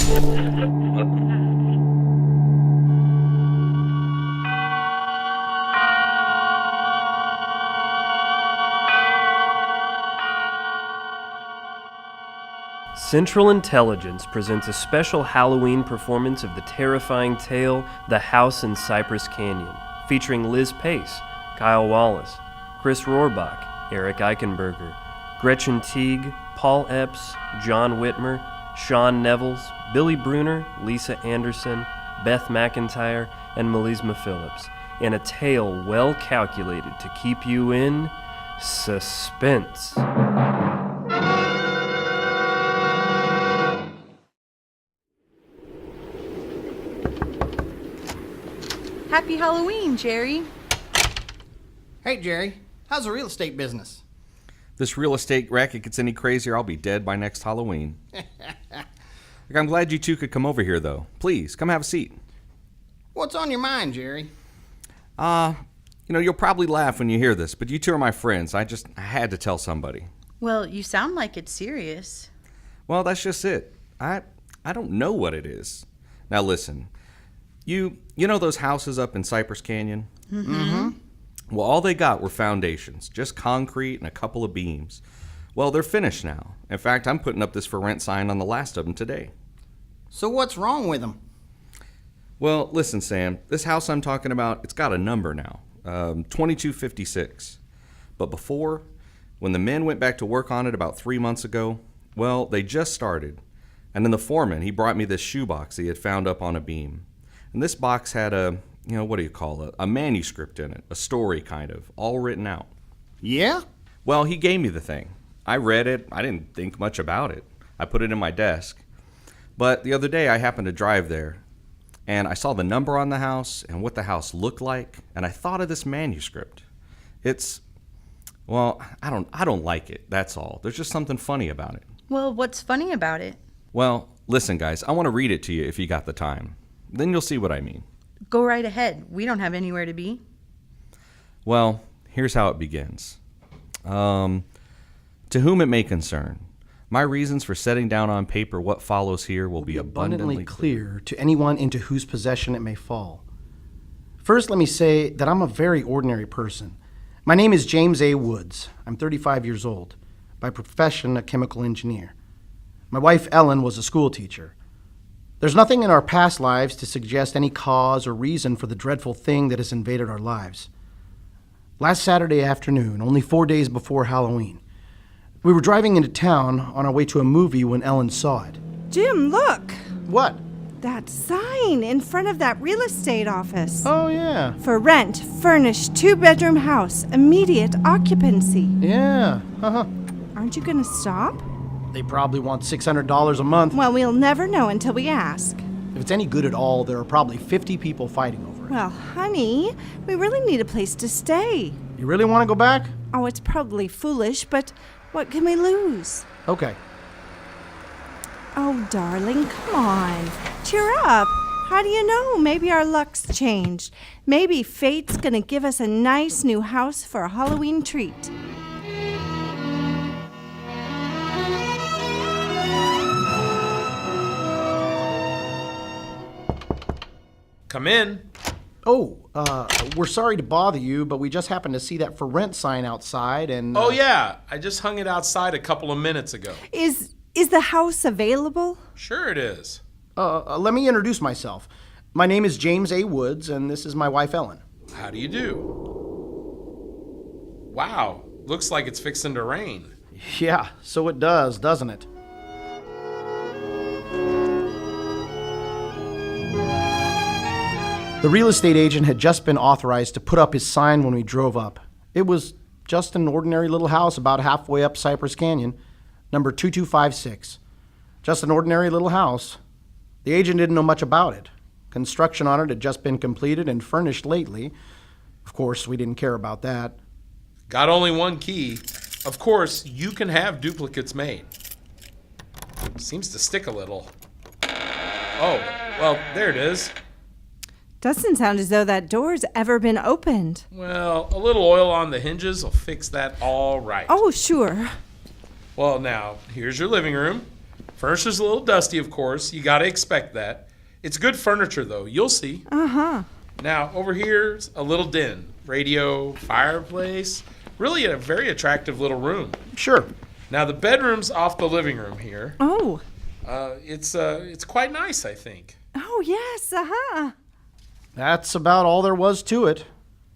Central Intelligence presents a special Halloween performance of the terrifying tale The House in Cypress Canyon, featuring Liz Pace, Kyle Wallace, Chris Rohrbach, Eric Eichenberger, Gretchen Teague, Paul Epps, John Whitmer, Sean Nevels, Billy Bruner, Lisa Anderson, Beth McIntyre, and Melisma Phillips, in a tale well calculated to keep you in suspense. Happy Halloween, Jerry. Hey, Jerry. How's the real estate business? This real estate racket gets any crazier, I'll be dead by next Halloween. I'm glad you two could come over here, though. Please, come have a seat. What's on your mind, Jerry? You'll probably laugh when you hear this, but you two are my friends. I had to tell somebody. Well, you sound like it's serious. Well, that's just it. I don't know what it is. Now listen, you know those houses up in Cypress Canyon? Mm-hmm. Well, all they got were foundations, just concrete and a couple of beams. Well, they're finished now. In fact, I'm putting up this for rent sign on the last of them today. So what's wrong with them? Well, listen, Sam, this house I'm talking about, it's got a number now, 2256. But before, when the men went back to work on it about 3 months ago, well, they just started. And then the foreman, he brought me this shoebox he had found up on a beam. And this box had a manuscript in it, a story kind of, all written out. Yeah? Well, he gave me the thing. I read it. I didn't think much about it. I put it in my desk. But the other day I happened to drive there, and I saw the number on the house and what the house looked like, and I thought of this manuscript. I don't like it, that's all. There's just something funny about it. Well, what's funny about it? Well, listen, guys, I want to read it to you if you got the time. Then you'll see what I mean. Go right ahead. We don't have anywhere to be. Well, here's how it begins. To whom it may concern, my reasons for setting down on paper what follows here will be abundantly clear to anyone into whose possession it may fall. First, let me say that I'm a very ordinary person. My name is James A. Woods. I'm 35 years old. By profession, a chemical engineer. My wife, Ellen, was a school teacher. There's nothing in our past lives to suggest any cause or reason for the dreadful thing that has invaded our lives. Last Saturday afternoon, only 4 days before Halloween, we were driving into town on our way to a movie when Ellen saw it. Jim, look! What? That sign in front of that real estate office. Oh, yeah. For rent, furnished, 2-bedroom house, immediate occupancy. Yeah, Aren't you gonna stop? They probably want $600 a month. Well, we'll never know until we ask. If it's any good at all, there are probably 50 people fighting over it. Well, honey, we really need a place to stay. You really want to go back? Oh, it's probably foolish, but what can we lose? Okay. Oh, darling, come on. Cheer up. How do you know? Maybe our luck's changed. Maybe fate's gonna give us a nice new house for a Halloween treat. Come in. Oh, we're sorry to bother you, but we just happened to see that for rent sign outside and... Oh, yeah. I just hung it outside a couple of minutes ago. Is the house available? Sure it is. Let me introduce myself. My name is James A. Woods, and this is my wife, Ellen. How do you do? Wow. Looks like it's fixing to rain. Yeah, so it does, doesn't it? The real estate agent had just been authorized to put up his sign when we drove up. It was just an ordinary little house about halfway up Cypress Canyon, number 2256. Just an ordinary little house. The agent didn't know much about it. Construction on it had just been completed and furnished lately. Of course, we didn't care about that. Got only one key. Of course, you can have duplicates made. Seems to stick a little. Oh, well, there it is. Doesn't sound as though that door's ever been opened. Well, a little oil on the hinges will fix that all right. Oh, sure. Well, now, here's your living room. Furniture's a little dusty, of course. You gotta expect that. It's good furniture, though. You'll see. Uh-huh. Now, over here's a little den. Radio, fireplace. Really a very attractive little room. Sure. Now, the bedroom's off the living room here. Oh. It's quite nice, I think. Oh, yes, uh-huh. That's about all there was to it.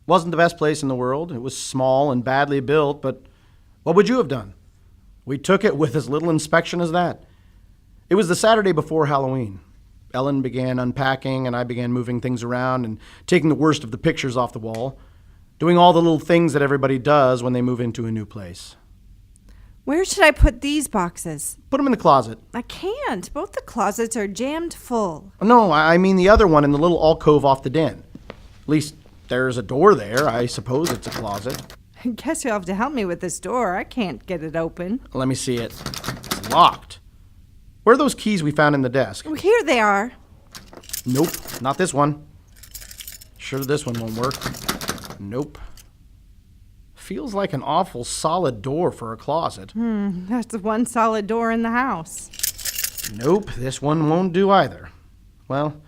Wasn't the best place in the world. It was small and badly built, but what would you have done? We took it with as little inspection as that. It was the Saturday before Halloween. Ellen began unpacking, and I began moving things around and taking the worst of the pictures off the wall, doing all the little things that everybody does when they move into a new place. Where should I put these boxes? Put them in the closet. I can't. Both the closets are jammed full. No, I mean the other one in the little alcove off the den. At least there's a door there. I suppose it's a closet. I guess you'll have to help me with this door. I can't get it open. Let me see it. It's locked. Where are those keys we found in the desk? Oh, here they are. Nope, not this one. Sure this one won't work. Nope. Feels like an awful solid door for a closet. That's the one solid door in the house. Nope, this one won't do either. Well,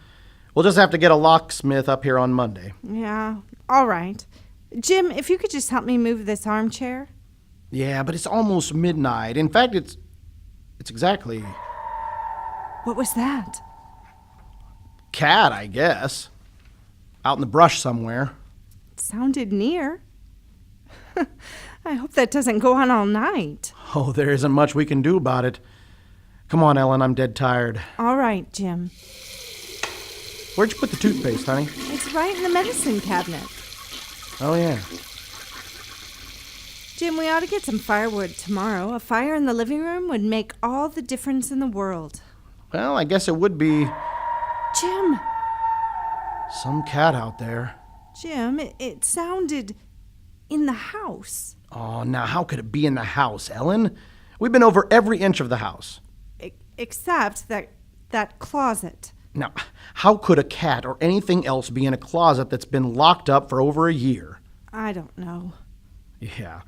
we'll just have to get a locksmith up here on Monday. Yeah, all right. Jim, if you could just help me move this armchair. Yeah, but it's almost midnight. In fact, it's exactly What was that? cat, I guess. Out in the brush somewhere. It sounded near. I hope that doesn't go on all night. Oh, there isn't much we can do about it. Come on, Ellen, I'm dead tired. All right, Jim. Where'd you put the toothpaste, honey? It's right in the medicine cabinet. Oh, yeah. Jim, we ought to get some firewood tomorrow. A fire in the living room would make all the difference in the world. Well, I guess it would be Jim, some cat out there. Jim, it sounded in the house. Oh, now how could it be in the house, Ellen? We've been over every inch of the house. Except that closet. Now, how could a cat or anything else be in a closet that's been locked up for over a year? I don't know. Yeah,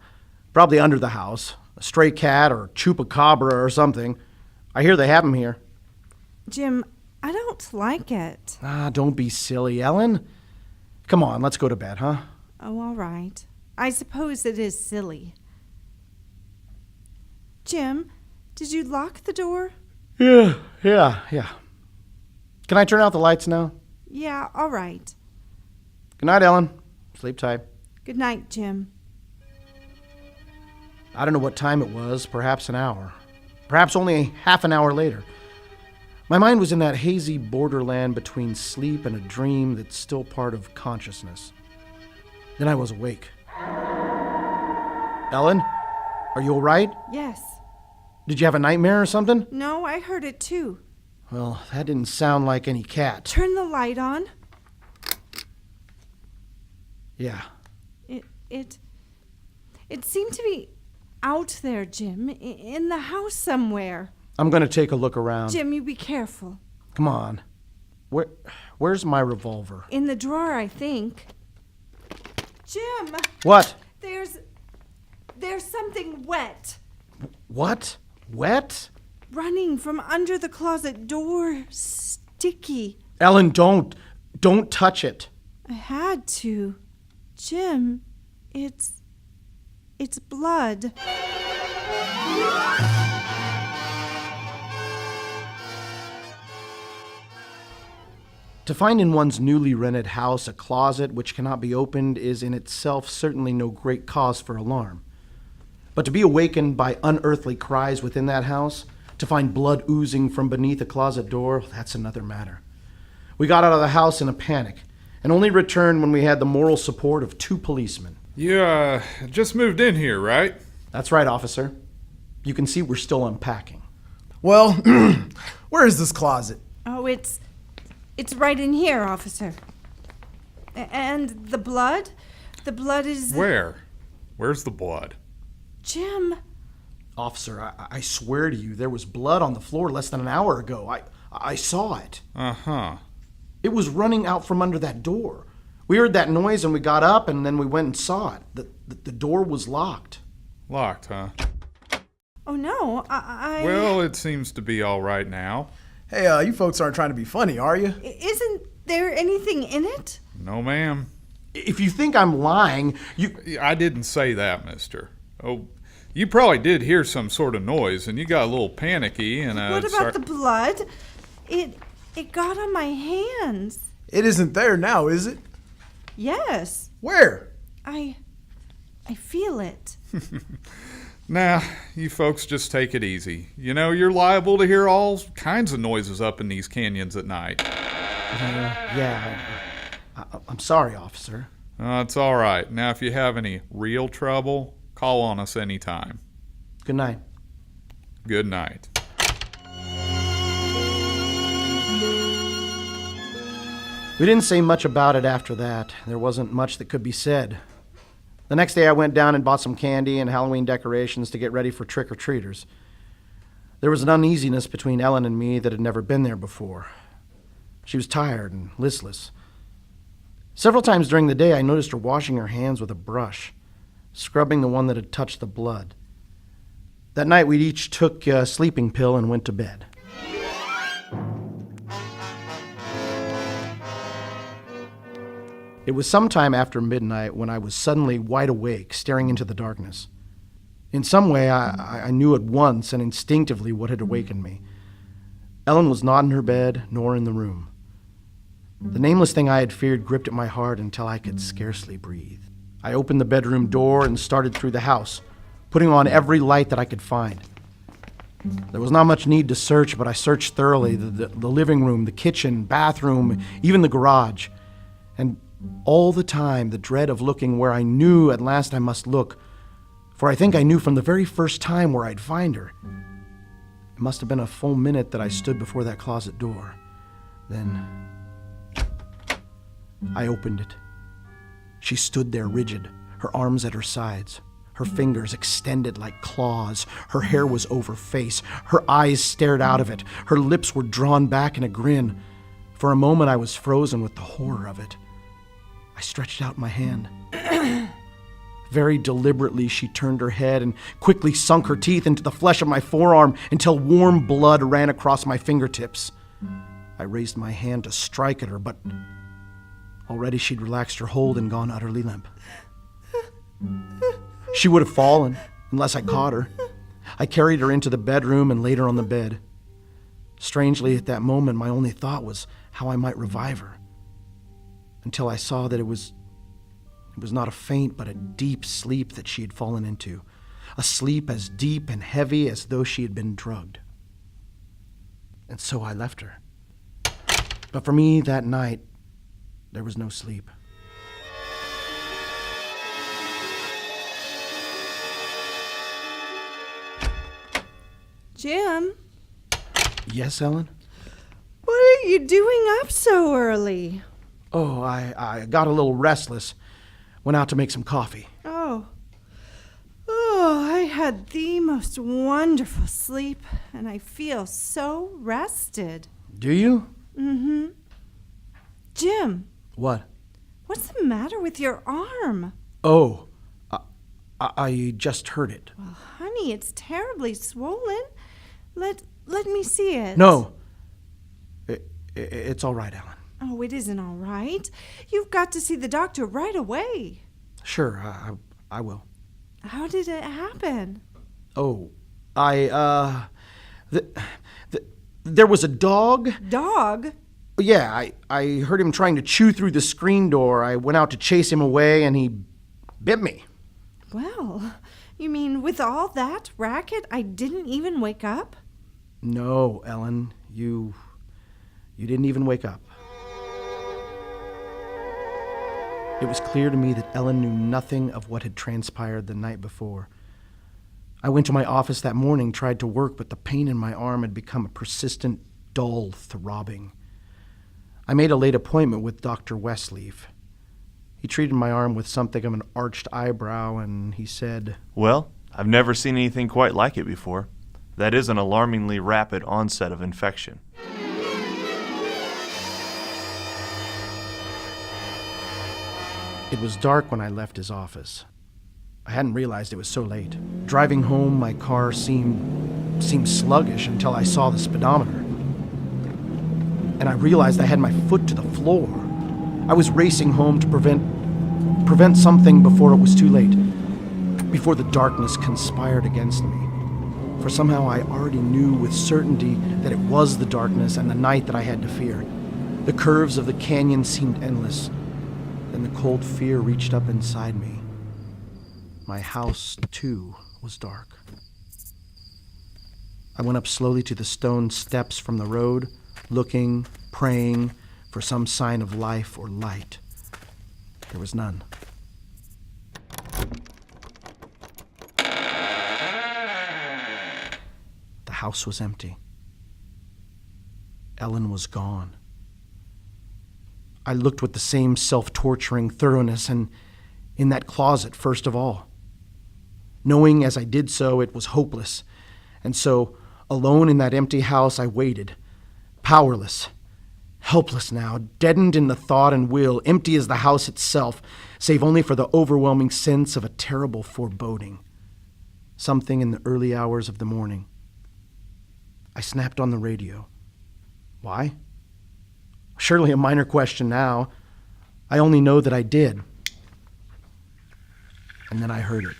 probably under the house. A stray cat or chupacabra or something. I hear they have 'em here. Jim, I don't like it. Ah, don't be silly, Ellen. Come on, let's go to bed, huh? Oh, all right. I suppose it is silly. Jim, did you lock the door? Yeah. Can I turn out the lights now? Yeah, all right. Good night, Ellen. Sleep tight. Good night, Jim. I don't know what time it was, perhaps an hour. Perhaps only half an hour later. My mind was in that hazy borderland between sleep and a dream that's still part of consciousness. Then I was awake. Ellen, are you all right? Yes. Did you have a nightmare or something? No, I heard it too. Well, that didn't sound like any cat. Turn the light on. Yeah. It seemed to be out there, Jim, in the house somewhere. I'm going to take a look around. Jim, you be careful. Come on. Where's my revolver? In the drawer, I think. Jim! What? There's something wet. What? Wet? Running from under the closet door. Sticky. Ellen, don't touch it. I had to. Jim, it's blood. To find in one's newly rented house a closet which cannot be opened is in itself certainly no great cause for alarm. But to be awakened by unearthly cries within that house, to find blood oozing from beneath a closet door, that's another matter. We got out of the house in a panic, and only returned when we had the moral support of 2 policemen. You, just moved in here, right? That's right, officer. You can see we're still unpacking. Well, where is this closet? Oh, it's right in here, officer. And the blood? The blood is... Where? Where's the blood? Jim. Officer, I swear to you, there was blood on the floor less than an hour ago. I saw it. Uh-huh. It was running out from under that door. We heard that noise and we got up and then we went and saw it. The door was locked. Locked, huh? Oh, no, I... Well, it seems to be all right now. Hey, you folks aren't trying to be funny, are you? Isn't there anything in it? No, ma'am. If you think I'm lying, I didn't say that, mister. Oh, you probably did hear some sort of noise, and you got a little panicky, and What about the blood? It got on my hands. It isn't there now, is it? Yes. Where? I feel it. Nah, you folks just take it easy. You know, you're liable to hear all kinds of noises up in these canyons at night. I'm sorry, officer. It's all right. Now, if you have any real trouble, call on us anytime. Good night. Good night. We didn't say much about it after that. There wasn't much that could be said. The next day I went down and bought some candy and Halloween decorations to get ready for trick-or-treaters. There was an uneasiness between Ellen and me that had never been there before. She was tired and listless. Several times during the day I noticed her washing her hands with a brush, scrubbing the one that had touched the blood. That night we each took a sleeping pill and went to bed. It was sometime after midnight when I was suddenly wide awake, staring into the darkness. In some way, I knew at once and instinctively what had awakened me. Ellen was not in her bed, nor in the room. The nameless thing I had feared gripped at my heart until I could scarcely breathe. I opened the bedroom door and started through the house, putting on every light that I could find. There was not much need to search, but I searched thoroughly the living room, the kitchen, bathroom, even the garage. And all the time, the dread of looking where I knew at last I must look, for I think I knew from the very first time where I'd find her. It must have been a full minute that I stood before that closet door. Then I opened it. She stood there rigid, her arms at her sides, her fingers extended like claws. Her hair was over face. Her eyes stared out of it. Her lips were drawn back in a grin. For a moment I was frozen with the horror of it. I stretched out my hand. Very deliberately, she turned her head and quickly sunk her teeth into the flesh of my forearm until warm blood ran across my fingertips. I raised my hand to strike at her, but already she'd relaxed her hold and gone utterly limp. She would have fallen unless I caught her. I carried her into the bedroom and laid her on the bed. Strangely, at that moment, my only thought was how I might revive her, until I saw that it was not a faint but a deep sleep that she had fallen into, a sleep as deep and heavy as though she had been drugged. And so I left her. But for me that night, there was no sleep. Jim, Yes, Ellen? what are you doing up so early? Oh, I got a little restless. Went out to make some coffee. Oh, I had the most wonderful sleep, and I feel so rested. Do you? Mm-hmm. Jim, What? what's the matter with your arm? Oh, I just heard it. Well, honey, it's terribly swollen. Let me see it. No. It's all right, Ellen. Oh, it isn't all right. You've got to see the doctor right away. Sure, I will. How did it happen? Oh, there was a dog. Dog? Yeah, I heard him trying to chew through the screen door. I went out to chase him away, and he bit me. Well, you mean with all that racket, I didn't even wake up? No, Ellen, you didn't even wake up. It was clear to me that Ellen knew nothing of what had transpired the night before. I went to my office that morning, tried to work, but the pain in my arm had become a persistent, dull throbbing. I made a late appointment with Dr. Westleaf. He treated my arm with something of an arched eyebrow, and he said, "Well, I've never seen anything quite like it before. That is an alarmingly rapid onset of infection." It was dark when I left his office. I hadn't realized it was so late. Driving home, my car seemed sluggish until I saw the speedometer. And I realized I had my foot to the floor. I was racing home to prevent something before it was too late, before the darkness conspired against me. For somehow I already knew with certainty that it was the darkness and the night that I had to fear. The curves of the canyon seemed endless. Then the cold fear reached up inside me. My house, too, was dark. I went up slowly to the stone steps from the road, looking, praying for some sign of life or light. There was none. The house was empty. Ellen was gone. I looked with the same self-torturing thoroughness, and in that closet first of all. Knowing as I did so it was hopeless, and so, alone in that empty house, I waited, powerless, helpless now, deadened in the thought and will, empty as the house itself, save only for the overwhelming sense of a terrible foreboding. Something in the early hours of the morning. I snapped on the radio. Why? Surely a minor question now. I only know that I did. And then I heard it.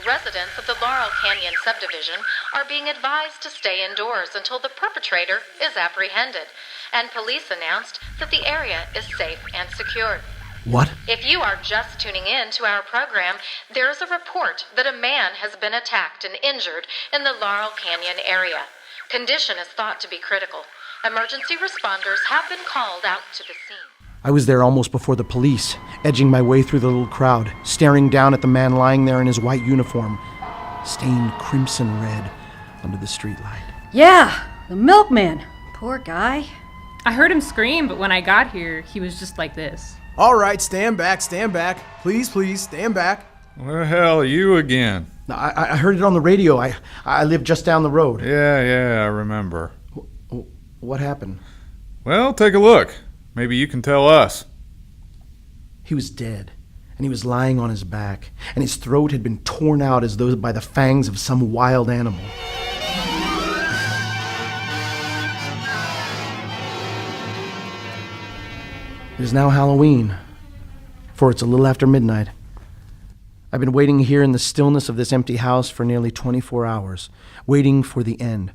Residents of the Laurel Canyon subdivision are being advised to stay indoors until the perpetrator is apprehended, and police announced that the area is safe and secure. What? If you are just tuning in to our program, there is a report that a man has been attacked and injured in the Laurel Canyon area. Condition is thought to be critical. Emergency responders have been called out to the scene. I was there almost before the police, edging my way through the little crowd, staring down at the man lying there in his white uniform, stained crimson red under the streetlight. Yeah, the milkman. Poor guy. I heard him scream, but when I got here, he was just like this. All right, stand back, stand back. Please, stand back. What the hell, you again? I heard it on the radio. I live just down the road. Yeah, I remember. What happened? Well, take a look. Maybe you can tell us. He was dead, and he was lying on his back, and his throat had been torn out as though by the fangs of some wild animal. It is now Halloween, for it's a little after midnight. I've been waiting here in the stillness of this empty house for nearly 24 hours, waiting for the end.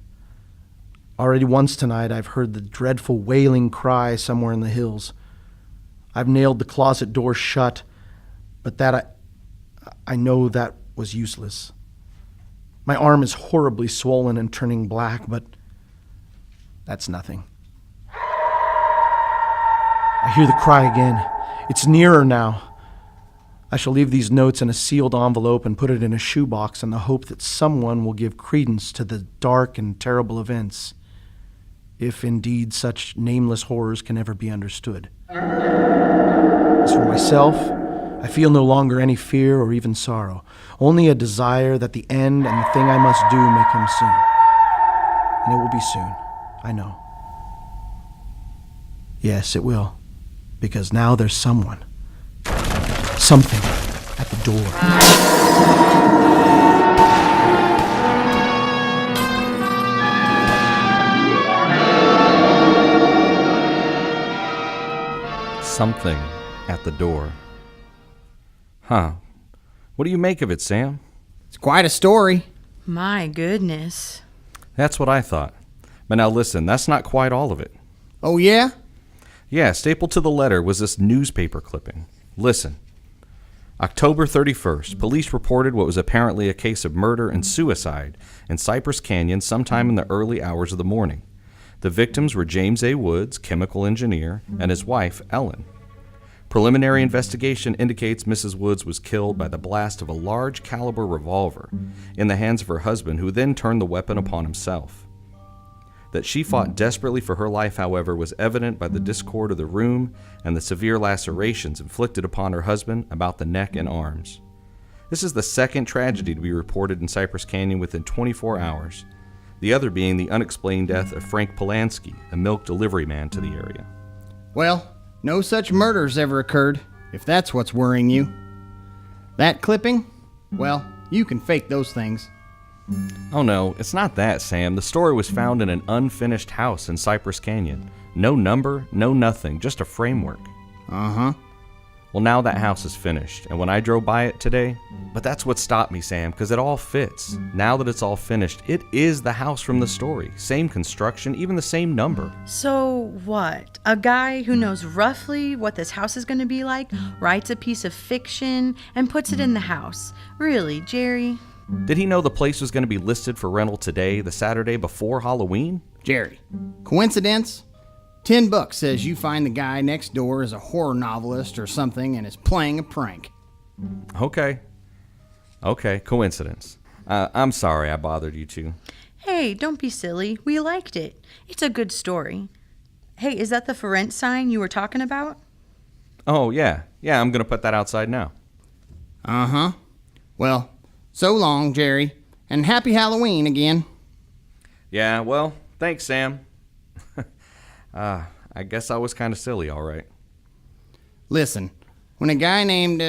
Already once tonight I've heard the dreadful wailing cry somewhere in the hills. I've nailed the closet door shut, but I know that was useless. My arm is horribly swollen and turning black, but that's nothing. I hear the cry again. It's nearer now. I shall leave these notes in a sealed envelope and put it in a shoebox in the hope that someone will give credence to the dark and terrible events, if indeed such nameless horrors can ever be understood. As for myself, I feel no longer any fear or even sorrow, only a desire that the end and the thing I must do may come soon. And it will be soon, I know. Yes, it will, because now there's someone, something at the door. Something at the door. Huh. What do you make of it, Sam? It's quite a story. My goodness. That's what I thought. But now listen, that's not quite all of it. Oh, yeah? Yeah, stapled to the letter was this newspaper clipping. Listen. October 31st, police reported what was apparently a case of murder and suicide in Cypress Canyon sometime in the early hours of the morning. The victims were James A. Woods, chemical engineer, and his wife, Ellen. Preliminary investigation indicates Mrs. Woods was killed by the blast of a large caliber revolver in the hands of her husband, who then turned the weapon upon himself. That she fought desperately for her life, however, was evident by the discord of the room and the severe lacerations inflicted upon her husband about the neck and arms. This is the second tragedy to be reported in Cypress Canyon within 24 hours. The other being the unexplained death of Frank Polanski, a milk delivery man to the area. Well, no such murders ever occurred, if that's what's worrying you. That clipping? Well, you can fake those things. Oh no, it's not that, Sam. The story was found in an unfinished house in Cypress Canyon. No number, no nothing, just a framework. Uh-huh. Well, now that house is finished, and when I drove by it today, but that's what stopped me, Sam, because it all fits. Now that it's all finished, it is the house from the story. Same construction, even the same number. So what? A guy who knows roughly what this house is going to be like writes a piece of fiction and puts it in the house. Really, Jerry? Did he know the place was going to be listed for rental today, the Saturday before Halloween? Jerry, coincidence? $10 says you find the guy next door is a horror novelist or something and is playing a prank. Okay, coincidence. I'm sorry I bothered you two. Hey, don't be silly. We liked it. It's a good story. Hey, is that the for rent sign you were talking about? Oh, yeah, I'm going to put that outside now. Uh-huh. Well, so long, Jerry, and happy Halloween again. Yeah, well, thanks, Sam. I guess I was kind of silly, all right. Listen, when a guy named,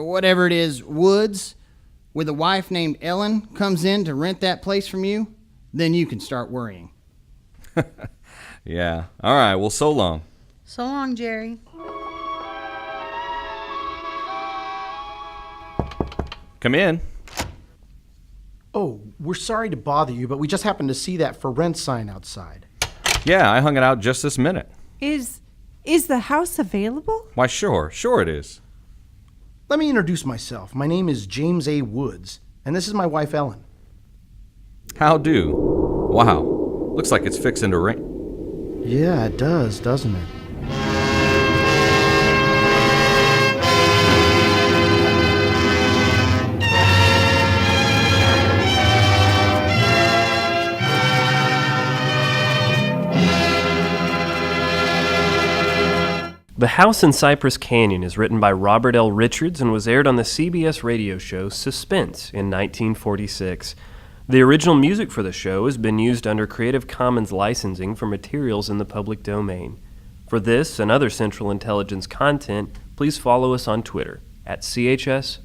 whatever it is, Woods, with a wife named Ellen, comes in to rent that place from you, then you can start worrying. Yeah, all right, well, so long. So long, Jerry. Come in. Oh, we're sorry to bother you, but we just happened to see that for rent sign outside. Yeah, I hung it out just this minute. Is the house available? Why, sure it is. Let me introduce myself. My name is James A. Woods, and this is my wife, Ellen. How do? Wow, looks like it's fixing to rain. Yeah, it does, doesn't it? The House in Cypress Canyon is written by Robert L. Richards and was aired on the CBS radio show Suspense in 1946. The original music for the show has been used under Creative Commons licensing for materials in the public domain. For this and other Central Intelligence content, please follow us on Twitter at CHS_CI.